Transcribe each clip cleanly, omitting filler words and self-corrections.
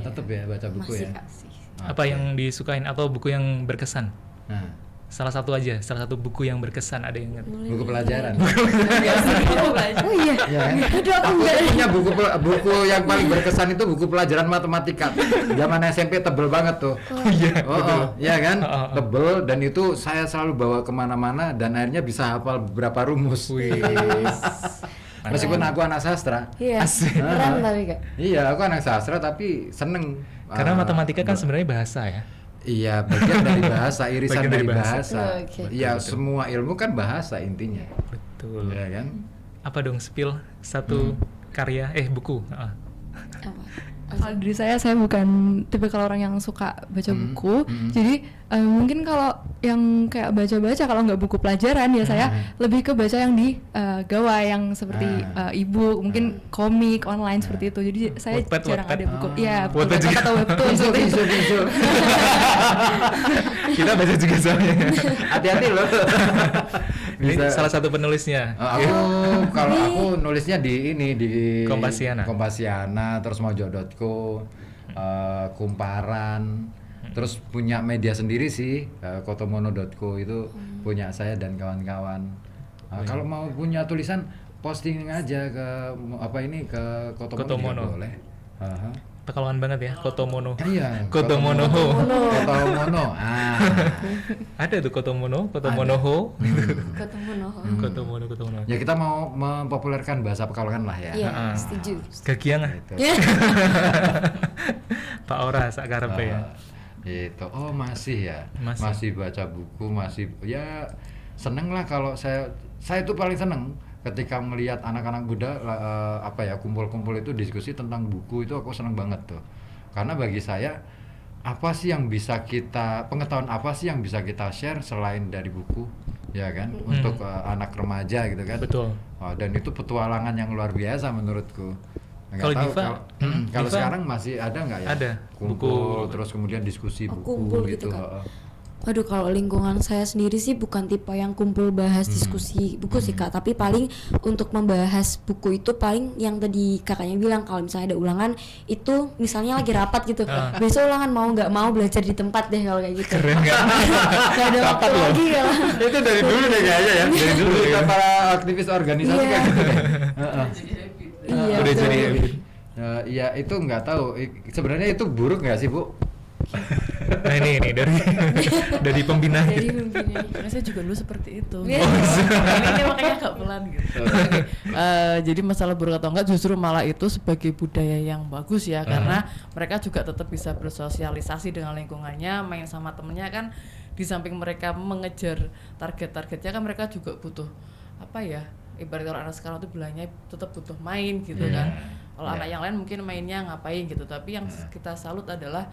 Tetap ya baca buku masih ya. kasih. Apa yang disukain atau buku yang berkesan? Nah, Salah satu buku yang berkesan, ada yang ingat? buku pelajaran. Oh iya. Ya, kan? Aduh, aku Aku enggak. punya buku yang paling berkesan itu buku pelajaran matematika. Zaman SMP tebel banget tuh. Oh iya, betul. Iya kan? Oh. Tebel, dan itu saya selalu bawa kemana-mana dan akhirnya bisa hafal beberapa rumus. Wih. Meskipun aku anak sastra. Iya. Asik. Keren tapi Kak. Iya, aku anak sastra tapi seneng. Karena matematika kan sebenarnya bahasa ya. Iya, bagian dari bahasa, irisan Bagian dari dari bahasa. bahasa. Oke. Iya, semua ilmu kan bahasa intinya. Betul. Iya kan? Apa dong, spill satu karya, buku. Apa? Kalau dari saya bukan tipikal orang yang suka baca buku. Jadi mungkin kalau yang kayak baca-baca, kalau nggak buku pelajaran ya saya lebih ke baca yang di gawai, yang seperti e-book, mungkin komik online seperti itu. Jadi saya Wattpad, jarang Wattpad. ada buku. Iya, Wattpad juga. atau webtoon Bisu, seperti itu. bisu. Kita baca juga soalnya. Hati-hati loh. Ini salah satu penulisnya. Kalau aku nulisnya di Kompasiana. terus mojo.co, Kumparan, terus punya media sendiri sih, kotomono.co itu punya saya dan kawan-kawan. Kalau mau punya tulisan posting aja ke ke Kotomono Kotomono. juga boleh. Pekalongan banget ya, Kotomono. Iya. Kotomonoho. Kotomono. Ada tuh Kotomonoho. Kotomono. Ya kita mau mempopulerkan bahasa Pekalongan lah ya. Iya, setuju. Gagiang ah. Gitu. Pak Ora sak karepe ya. Itu masih ya. Masih. Masih baca buku, masih ya seneng lah. Kalau saya itu paling seneng ketika melihat anak-anak muda kumpul-kumpul itu diskusi tentang buku, itu aku seneng banget tuh. Karena bagi saya pengetahuan apa sih yang bisa kita share selain dari buku, ya kan? Untuk anak remaja gitu kan. Betul. Dan itu petualangan yang luar biasa menurutku. Nggak Kalau tahu Diva, kalau Diva sekarang masih ada nggak ya? ada. Kumpul Buku. terus kemudian diskusi buku kumpul gitu. gitu kan. Waduh, kalau lingkungan saya sendiri sih bukan tipe yang kumpul bahas diskusi buku sih Kak, tapi paling untuk membahas buku itu paling yang tadi kakaknya bilang, kalau misalnya ada ulangan itu misalnya lagi rapat gitu, besok ulangan mau nggak mau belajar di tempat deh kalau kayak gitu. Keren nggak? Nggak ada waktu loh. lagi kalau Itu dari dulu deh kayaknya ya. Dari dulu kita para aktivis organisasi Iya. kan gitu deh. iya Udah betul. jadi Ya itu nggak tahu. Sebenarnya itu buruk nggak sih, Bu? Nah ini dari pembina. Dari pembina. Karena saya juga dulu seperti itu. Iya. Ini makanya agak pelan gitu. Oke. Jadi masalah buruk atau enggak, justru malah itu sebagai budaya yang bagus ya, karena mereka juga tetap bisa bersosialisasi dengan lingkungannya, main sama temennya kan. Di samping mereka mengejar target-targetnya kan, mereka juga butuh ibarat kalau anak sekarang tuh bilangnya tetap butuh main gitu kan. Kalau anak yang lain mungkin mainnya ngapain gitu, tapi yang kita salut adalah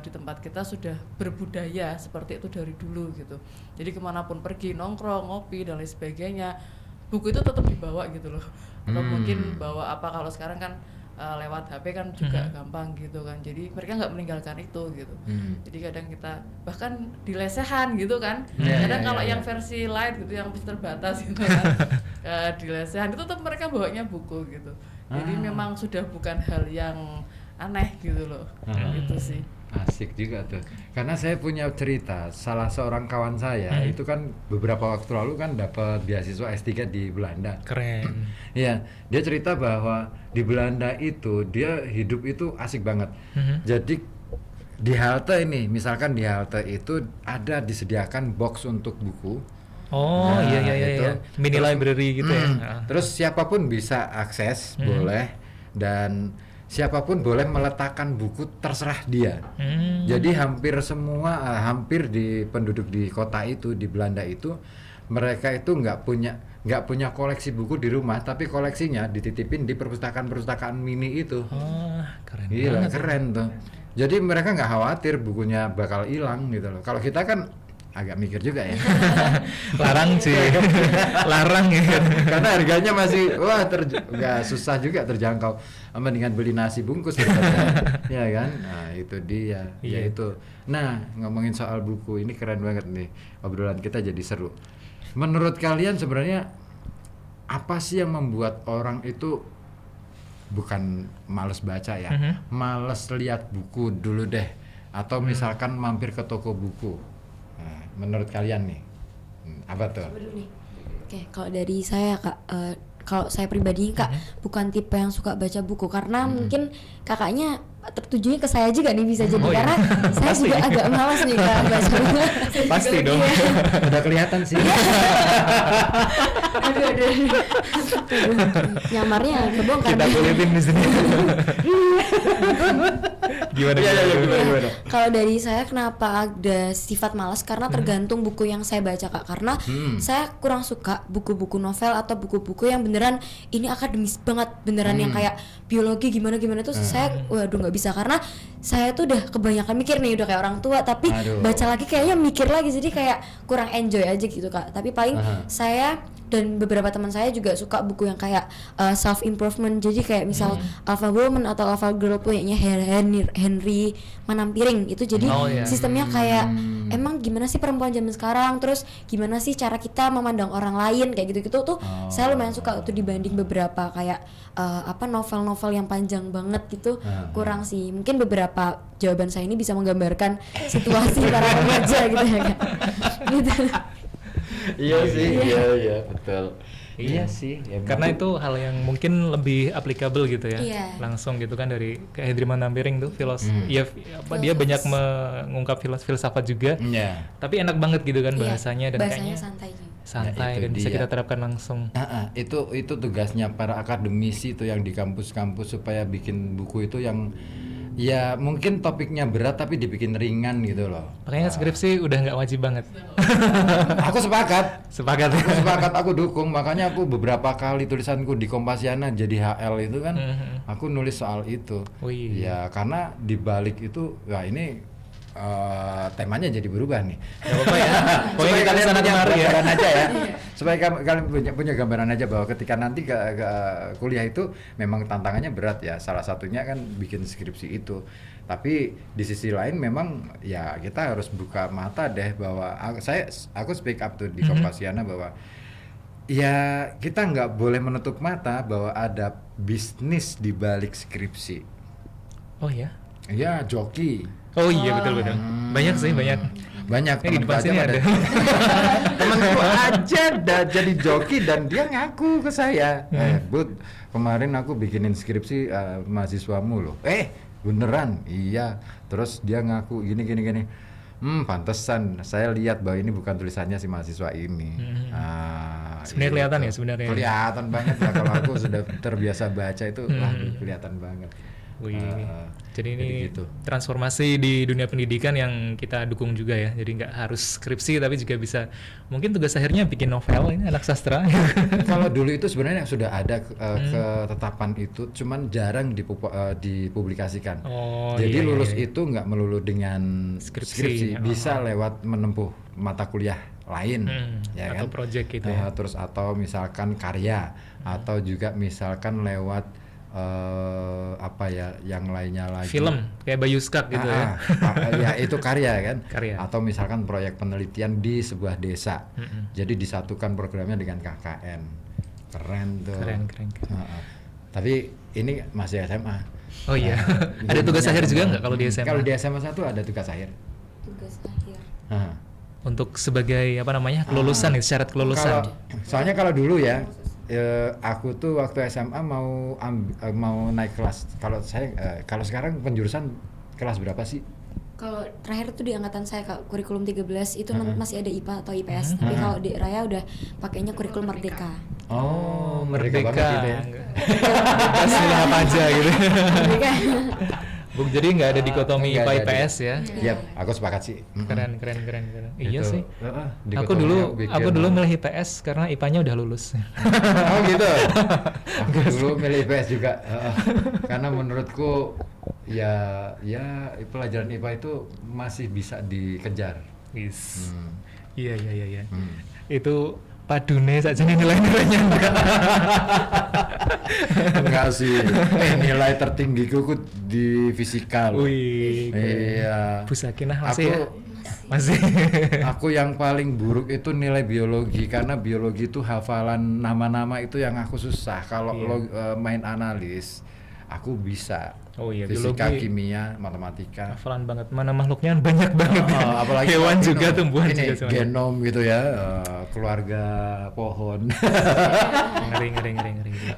di tempat kita sudah berbudaya seperti itu dari dulu gitu. Jadi kemanapun pergi, nongkrong, ngopi dan lain sebagainya, buku itu tetap dibawa gitu loh. Atau mungkin bawa kalau sekarang kan lewat HP kan juga gampang gitu kan. Jadi mereka nggak meninggalkan itu gitu. Jadi kadang kita bahkan di lesehan gitu kan. Kadang kalau yang versi light gitu, yang terbatas gitu kan, di lesehan itu tetap mereka bawanya buku gitu. Jadi memang sudah bukan hal yang aneh gitu loh. Gitu sih. Asik juga tuh. Karena saya punya cerita, salah seorang kawan saya itu kan beberapa waktu lalu kan dapat beasiswa S3 di Belanda. Keren. Iya, dia cerita bahwa di Belanda itu dia hidup itu asik banget. Jadi di halte ini, misalkan di halte itu ada disediakan box untuk buku. Oh Nah, iya. itu. Mini Terus, library gitu ya. Terus siapapun bisa akses, boleh, dan siapapun boleh meletakkan buku, terserah dia. Jadi hampir di penduduk di kota itu, di Belanda itu, mereka itu nggak punya koleksi buku di rumah, tapi koleksinya dititipin di perpustakaan mini itu. Keren. Gila, banget. keren tuh. Jadi mereka nggak khawatir bukunya bakal hilang gitu loh. Kalau kita kan agak mikir juga ya. Larang sih. Larang ya. Karena harganya masih nggak susah juga terjangkau. Mendingan beli nasi bungkus ya kan. Nah itu dia. Ya itu. Nah ngomongin soal buku ini keren banget nih, obrolan kita jadi seru. Menurut kalian sebenarnya apa sih yang membuat orang itu bukan males baca ya, males lihat buku dulu deh, atau misalkan mampir ke toko buku. Nah, menurut kalian nih, apa tuh? Coba dulu nih. Oke, kalau dari saya Kak, kalau saya pribadi Kak bukan tipe yang suka baca buku karena mungkin kakaknya tertujunya ke saya juga nih bisa jadi karena saya juga agak malas nih Kak baca buku. Pasti dong. Udah kelihatan sih. Aduh. Nyamarnya kebongkar. Kita kulitin di sini. Gimana? Gimana? Kalau dari saya kenapa ada sifat malas karena tergantung buku yang saya baca Kak. Karena saya kurang suka buku-buku novel atau buku-buku yang beneran ini akademis banget, beneran yang kayak biologi gimana tuh saya waduh nggak bisa karena saya tuh udah kebanyakan mikir nih udah kayak orang tua tapi baca lagi kayaknya mikir lagi jadi kayak kurang enjoy aja gitu Kak. Tapi paling saya dan beberapa teman saya juga suka buku yang kayak self improvement, jadi kayak misal Alpha Woman atau Alpha Girl punyanya Henry Manampiring itu jadi sistemnya kayak emang gimana sih perempuan zaman sekarang, terus gimana sih cara kita memandang orang lain kayak gitu-gitu tuh saya lumayan suka tuh dibanding beberapa kayak novel-novel yang panjang banget gitu kurang sih. Mungkin beberapa jawaban saya ini bisa menggambarkan situasi para remaja gitu ya Kak. Gitu. Iya sih, iya betul. Iya sih, ya Karena itu hal yang mungkin lebih applicable gitu ya. Iya. Langsung gitu kan dari kayak Henry Manampiring tuh dia banyak mengungkap filsafat juga. Iya. Tapi enak banget gitu kan Iya, bahasanya dan bahasanya kayaknya santai juga. santai Nah, itu dan bisa dia. kita terapkan langsung. Itu tugasnya para akademisi itu yang di kampus-kampus supaya bikin buku itu yang ya mungkin topiknya berat tapi dibikin ringan gitu loh. Makanya skripsi udah nggak wajib banget. Aku sepakat. Sepakat. Aku sepakat, aku dukung. Makanya aku beberapa kali tulisanku di Kompasiana jadi HL itu kan, aku nulis soal itu. Wih. Ya karena di balik itu, wah ini temanya jadi berubah nih. Gak apa-apa ya. Pokoknya kita kalian sana punya kemari ya. gambaran aja ya. Supaya kalian punya gambaran aja bahwa ketika nanti ke kuliah itu memang tantangannya berat ya. Salah satunya kan bikin skripsi itu. Tapi di sisi lain memang ya kita harus buka mata deh bahwa aku speak up tuh di Kompasiana bahwa ya kita nggak boleh menutup mata bahwa ada bisnis di balik skripsi. Oh ya. Ya joki. Oh iya betul. Banyak sih banyak. Banyak Di depan sini ada. temanku aja jadi joki dan dia ngaku ke saya. Bud, kemarin aku bikinin skripsi mahasiswamu loh. Beneran? Iya. Terus dia ngaku gini. Pantesan saya lihat bahwa ini bukan tulisannya si mahasiswa ini. Sebenarnya kelihatan ya sebenarnya. Kelihatan banget lah kalau aku sudah terbiasa baca itu kelihatan banget. Wih, jadi ini gitu. transformasi di dunia pendidikan yang kita dukung juga ya. Jadi nggak harus skripsi tapi juga bisa mungkin tugas akhirnya bikin novel, ini anak sastra. Kalau dulu itu sebenarnya sudah ada ketetapan itu, cuman jarang dipublikasikan. Jadi lulus itu nggak melulu dengan skripsi, bisa lewat menempuh mata kuliah lain, ya atau kan? project gitu ya. Terus atau misalkan karya, atau juga misalkan lewat yang lainnya lagi, Film kayak Bayu Skak gitu ya. Ya itu karya kan. Karya. Atau misalkan proyek penelitian di sebuah desa, jadi disatukan programnya dengan KKN. Keren tuh. Keren. Tapi ini masih SMA. Oh iya. Ada tugas akhir juga nggak kalau di SMA? Kalau di SMA 1 ada tugas akhir. Tugas akhir. Untuk sebagai kelulusan nih, syarat kelulusan. Soalnya kalau dulu ya, aku tuh waktu SMA mau naik kelas. Kalau sekarang penjurusan kelas berapa sih? Kalau terakhir tuh di angkatan saya Kak, kurikulum 13 itu masih ada IPA atau IPS, tapi kalau di Raya udah pakainya kurikulum Merdeka. Oh, merdeka banget gitu ya. Bebas milih apa aja gitu. Merdeka. Jadi nggak ada dikotomi nggak IPA ada. IPS ya. Iya, aku sepakat sih. Keren. Iya Itu, sih. Aku dikotominya dulu bikin- milih IPS karena IPA-nya udah lulus. Oh gitu. Aku dulu milih IPS juga. Karena menurutku ya pelajaran IPA itu masih bisa dikejar. Yes. Iya. Itu padune saja nilai-nilainya Enggak sih. Nilai tertinggiku di fisika loh. Wih. Iya. Bu Sakinah masih ya? Masih. Aku yang paling buruk itu nilai biologi, karena biologi itu hafalan nama-nama itu yang aku susah. Kalau main analis aku bisa. Oh iya, Fisika, biologi. kimia, matematika. Hafalan banget, mana makhluknya banyak banget. Apalagi Hewan kalau juga, tumbuhan ini, juga semuanya. genom gitu ya, keluarga pohon. Ngeri.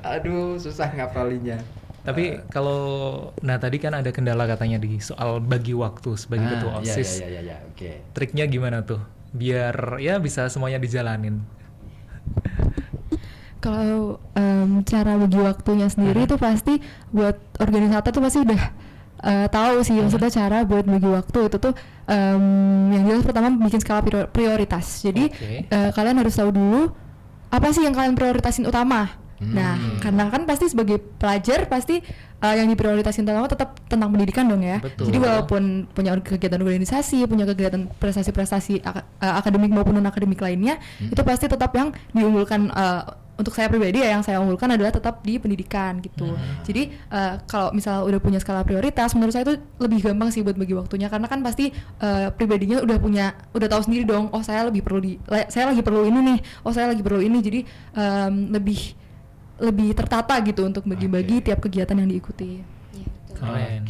Aduh, susah ngapalinya. Tapi kalau tadi kan ada kendala katanya di soal bagi waktu sebagai ketua iya, OSIS. iya, oke. Triknya gimana tuh? Biar ya bisa semuanya dijalanin. Kalau cara bagi waktunya sendiri itu pasti buat organisator tuh pasti udah tahu sih maksudnya cara buat bagi waktu itu tuh yang jelas pertama bikin skala prioritas. Jadi kalian harus tahu dulu apa sih yang kalian prioritasin utama. Nah, karena kan pasti sebagai pelajar pasti yang diprioritasin utama tetap tentang pendidikan dong ya. Betul. Jadi walaupun punya kegiatan organisasi, punya kegiatan prestasi-prestasi akademik maupun non akademik lainnya, itu pasti tetap yang diunggulkan. Untuk saya pribadi ya yang saya unggulkan adalah tetap di pendidikan gitu. Jadi kalau misalnya udah punya skala prioritas, menurut saya itu lebih gampang sih buat bagi waktunya karena kan pasti pribadinya udah tahu sendiri dong. Oh saya saya lagi perlu ini nih. Oh saya lagi perlu ini. Jadi lebih tertata gitu untuk bagi-bagi tiap kegiatan yang diikuti. Iya, betul. Keren.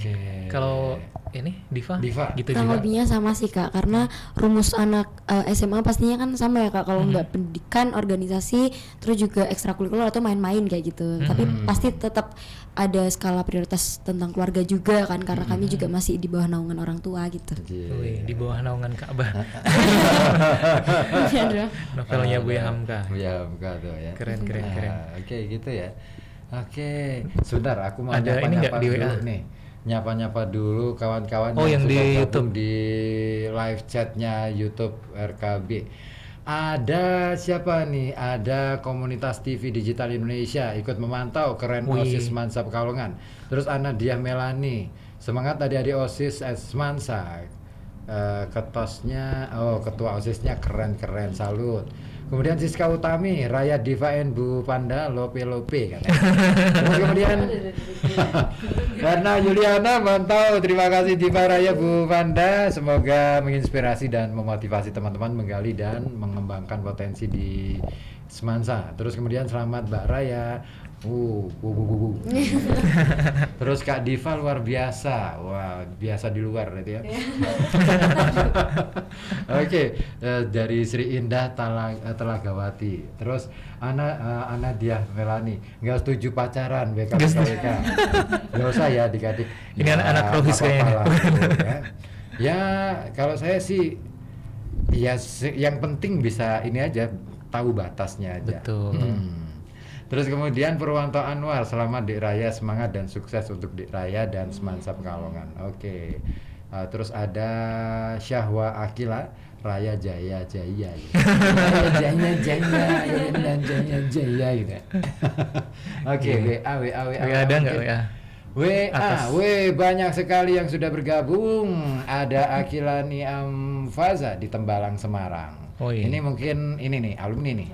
Kalau ini Diva gitu Kurang juga. lebihnya sama sih Kak, karena rumus anak SMA pastinya kan sama ya Kak, kalau nggak pendidikan, organisasi, terus juga ekstrakurikuler atau main-main kayak gitu. Tapi pasti tetap ada skala prioritas tentang keluarga juga kan, karena kami juga masih di bawah naungan orang tua gitu. Wih, di bawah naungan Ka'bah. Iya dong. Novelnya Buya Hamka. Buya Hamka tuh ya. Keren. Oke, gitu ya. Oke, sebentar aku mau Ada ini nggak nyapa-nyapa di WA? dulu nih. Nyapa-nyapa dulu kawan-kawan Oh, yang di sudah gabung YouTube. di live chatnya YouTube RKB. Ada siapa nih? Ada komunitas TV Digital Indonesia ikut memantau, keren. Wih. OSIS Mansa Pekalongan. Terus Ana Diah Melani, semangat adik-adik OSIS Mansa. Ketosnya, ketua OSISnya keren, salut. Kemudian Siska Utami, Raya Diva and Bu Panda, Lope katanya. Kemudian karena Juliana mantau, terima kasih Diva, Raya, Bu Panda. Semoga menginspirasi dan memotivasi teman-teman menggali dan mengembangkan potensi di Semansa. Terus kemudian selamat Mbak Raya. Terus Kak Diva luar biasa. Wah, biasa di luar berarti ya. Oke, dari Sri Indah Telagawati. Terus Ana Diah Melani, nggak setuju pacaran BK. Nggak usah ya adik-adik. Ini anak-anak rohis kayaknya. Ya, kalau saya sih ya yang penting bisa ini aja, tahu batasnya aja. Betul. Terus kemudian Purwanto Anwar, selamat Dik Raya, semangat dan sukses untuk Dik Raya dan Semansa Pekalongan. Oke. Terus ada Syahwa Akila, Raya Jaya Jaya gitu. Raya Jaya gitu. Oke, WA ada nggak WA? Banyak sekali yang sudah bergabung. Ada Akilani Amfaza di Tembalang, Semarang. Oh, iya. Ini mungkin ini nih alumni nih.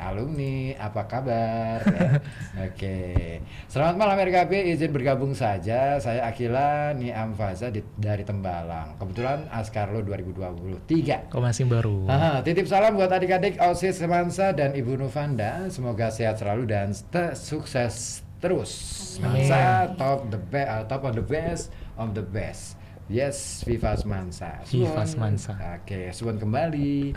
Alumni, apa kabar? Ya. Oke. Selamat malam RKB, izin bergabung saja. Saya Akila Niam Faza dari Tembalang. Kebetulan Askarlo 2023. Kok masih baru? Titip salam buat adik-adik OSIS Semansa dan Ibu Nuvanda. Semoga sehat selalu dan sukses terus. Semansa top of the best. Yes, Viva Semansa. Viva Semansa. Oke, suwun kembali.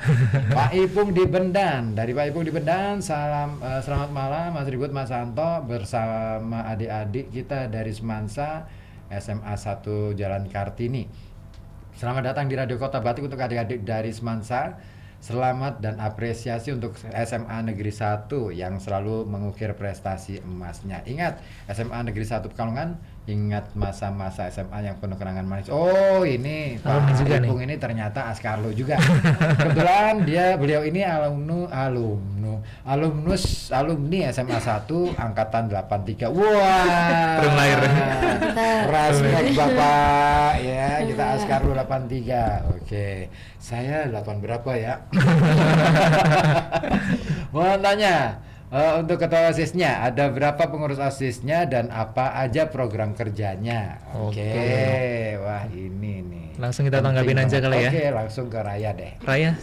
Pak Ipung di Bendan. Dari Pak Ipung di Bendan, salam selamat malam Mas Ribut, Mas Santo bersama adik-adik kita dari Semansa SMA 1 Jalan Kartini. Selamat datang di Radio Kota Batik untuk adik-adik dari Semansa. Selamat dan apresiasi untuk SMA Negeri 1 yang selalu mengukir prestasi emasnya. Ingat, SMA Negeri 1 Pekalongan, ingat masa-masa SMA yang penuh kenangan manis. Oh, ini Pak Ipung ini ternyata Askarlo juga. Kebetulan beliau ini alumni SMA 1 angkatan 83. Wah. Belum lahir. Respect Bapak ya, kita Askarlo 83. Oke. Saya 8 berapa ya? Mau tanya, untuk ketua OSIS-nya ada berapa pengurus OSIS-nya dan apa aja program kerjanya? Oke. Wah, ini nih. Langsung kita tanggapin aja kali ya. Oke, langsung ke Raya deh. Raya,